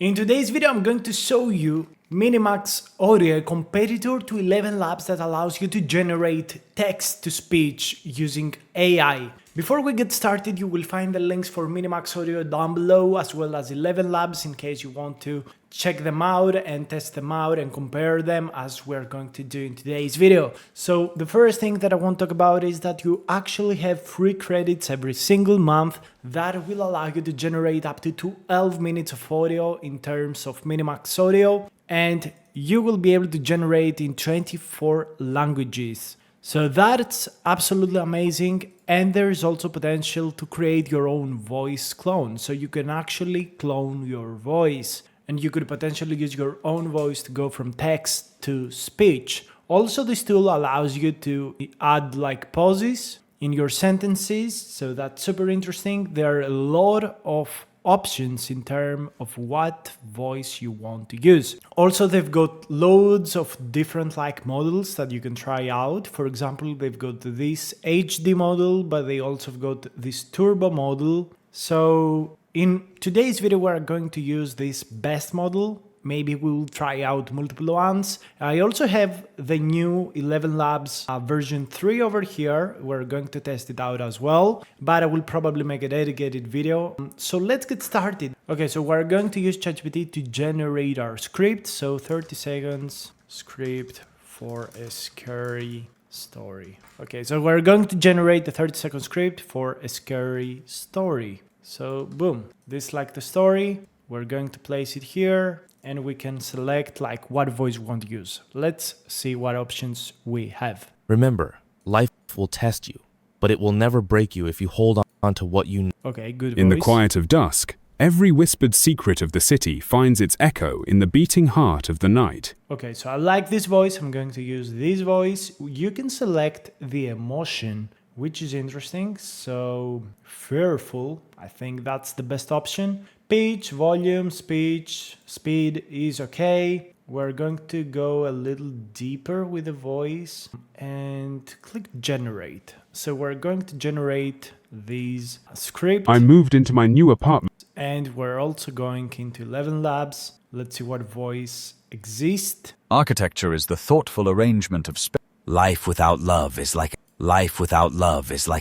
In today's video, I'm going to show you MiniMax Audio, a competitor to 11 Labs that allows you to generate text-to-speech using AI. Before we get started, you will find the links for MiniMax Audio down below, as well as 11 Labs in case you want to check them out and test them out and compare them, as we're going to do in today's video. So the first thing that I want to talk about is that you actually have free credits every single month that will allow you to generate up to 12 minutes of audio in terms of MiniMax Audio, and you will be able to generate in 24 languages. So that's absolutely amazing, and there is also potential to create your own voice clone. So you can actually clone your voice, and you could potentially use your own voice to go from text to speech. Also, this tool allows you to add like pauses in your sentences, so that's super interesting. There are a lot of options in terms of what voice you want to use. Also, they've got loads of different like models that you can try out. For example, they've got this HD model, but they also have got this turbo model. So in today's video, we're going to use this best model. Maybe we'll try out multiple ones. I also have the new 11 Labs version 3 over here. We're going to test it out as well, but I will probably make a dedicated video. So let's get started. Okay, so we're going to use ChatGPT to generate our script. So 30 seconds script for a scary story. Okay, so we're going to generate the 30-second script for a scary story. So boom, this is like the story. We're going to place it here, and we can select like what voice we want to use. Let's see what options we have. Remember, life will test you, but it will never break you if you hold on to what you know. Okay, good voice. In the quiet of dusk, every whispered secret of the city finds its echo in the beating heart of the night. Okay, so I like this voice. I'm going to use this voice. You can select the emotion, which is interesting. So fearful, I think that's the best option. Pitch, volume, speech, speed is okay. We're going to go a little deeper with the voice and click generate. So we're going to generate these script. I moved into my new apartment. And we're also going into 11 Labs. Let's see what voice exists. Architecture is the thoughtful arrangement of space. Life without love is like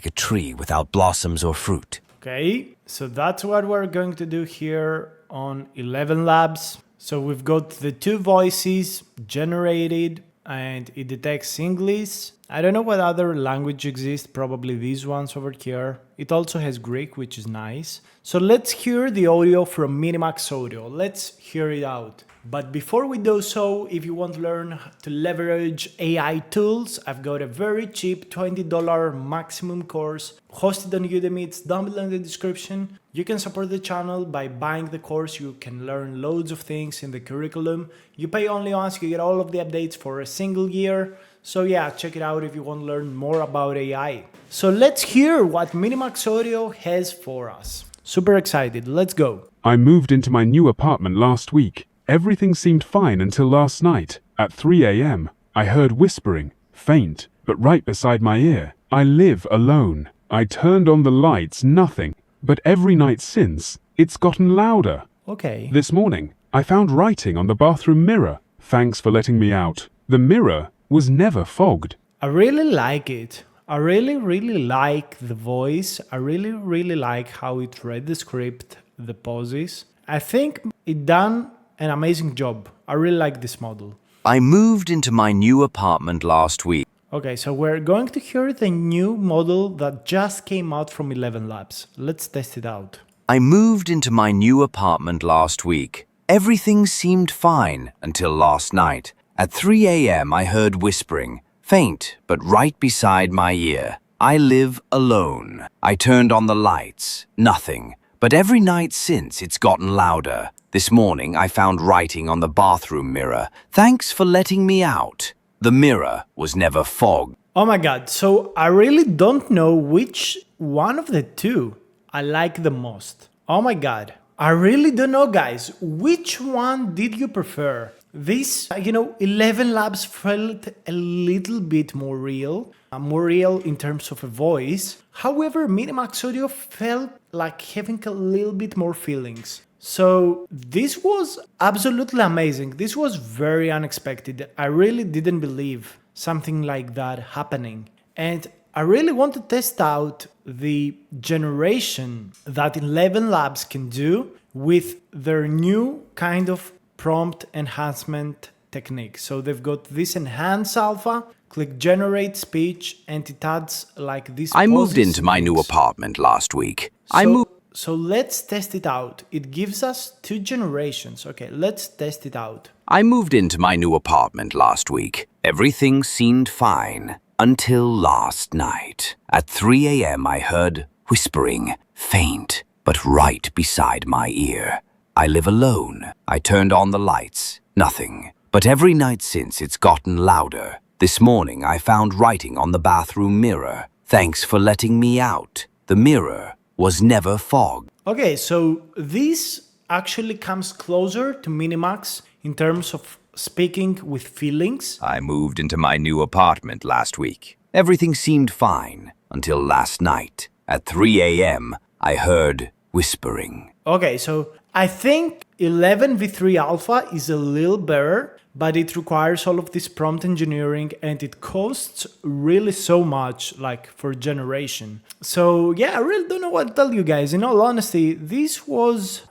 a tree without blossoms or fruit. Okay, so that's what we're going to do here on 11 Labs. So we've got the two voices generated, and it detects English. I don't know what other language exists, probably these ones over here. It also has Greek, which is nice. So let's hear the audio from MiniMax Audio. Let's hear it out. But before we do so, if you want to learn to leverage AI tools, I've got a very cheap $20 maximum course hosted on Udemy. It's down below in the description. You can support the channel by buying the course. You can learn loads of things in the curriculum. You pay only once, you get all of the updates for a single year. So yeah, check it out if you want to learn more about AI. So let's hear what MiniMax Audio has for us. Super excited, let's go. I moved into my new apartment last week. Everything seemed fine until last night. At 3 a.m., I heard whispering, faint, but right beside my ear. I live alone. I turned on the lights, nothing. But every night since, it's gotten louder. Okay. This morning, I found writing on the bathroom mirror. Thanks for letting me out. The mirror was never fogged. I really like it. I really like the voice. I really like how it read the script, the pauses. I think it done an amazing job. I really like this model. I moved into my new apartment last week. Okay, so we're going to hear the new model that just came out from 11 Labs. Let's test it out. I moved into my new apartment last week. Everything seemed fine until last night. At 3 a.m. I heard whispering, faint, but right beside my ear. I live alone. I turned on the lights, nothing. But every night since, it's gotten louder. This morning, I found writing on the bathroom mirror. Thanks for letting me out. The mirror was never fogged. Oh my god, so I really don't know which one of the two I like the most. Oh my god, I really don't know, guys. Which one did you prefer? This, 11 Labs felt a little bit more real in terms of a voice. However, MiniMax Audio felt like having a little bit more feelings. So this was absolutely amazing. This was very unexpected. I really didn't believe something like that happening. And I really want to test out the generation that 11 Labs can do with their new kind of prompt enhancement technique. So they've got this enhance alpha, click generate speech, and it adds like this. I moved pauses into my new links. apartment last week. So let's test it out. It gives us 2 generations. Okay, let's test it out. I moved into my new apartment last week. Everything seemed fine until last night. At 3 a.m. I heard whispering, faint, but right beside my ear. I live alone. I turned on the lights. Nothing. But every night since it's gotten louder. This morning I found writing on the bathroom mirror. Thanks for letting me out. The mirror was never fogged. Okay, so this actually comes closer to MiniMax in terms of speaking with feelings. I moved into my new apartment last week. Everything seemed fine until last night. At 3 a.m., I heard whispering. Okay, so I think 11v3 alpha is a little better, but it requires all of this prompt engineering and it costs really so much, like for generation. So yeah, I really don't know what to tell you guys. In all honesty, this was,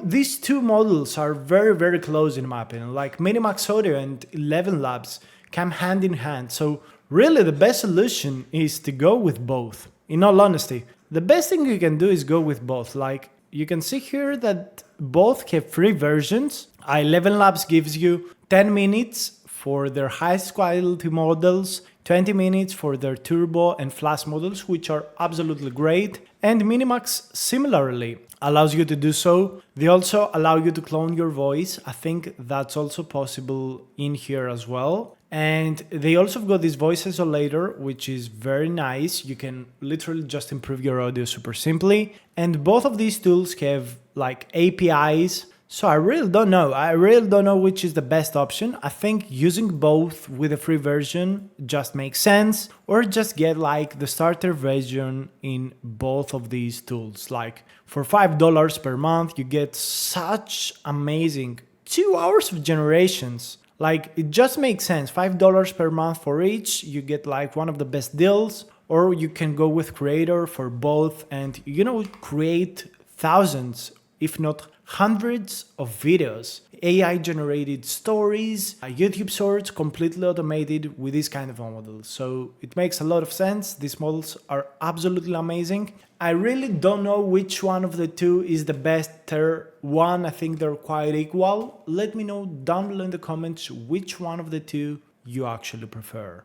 these two models are very, very close in my opinion. Like MiniMax Audio and 11 Labs come hand in hand. So really the best solution is to go with both. In all honesty, the best thing you can do is go with both. Like you can see here that both have free versions. 11 Labs gives you 10 minutes for their highest quality models, 20 minutes for their turbo and flash models, which are absolutely great. And MiniMax similarly allows you to do so. They also allow you to clone your voice. I think that's also possible in here as well. And they also have got this voice isolator, which is very nice. You can literally just improve your audio super simply. And both of these tools have like APIs. So I really don't know. I really don't know which is the best option. I think using both with a free version just makes sense, or just get like the starter version in both of these tools. Like for $5 per month, you get such amazing 2 hours of generations. Like it just makes sense. $5 per month for each, you get like one of the best deals, or you can go with Creator for both and create thousands, if not hundreds of videos, AI generated stories, YouTube shorts, completely automated with this kind of models. So it makes a lot of sense. These models are absolutely amazing. I really don't know which one of the two is the better one. I think they're quite equal. Let me know down below in the comments which one of the two you actually prefer.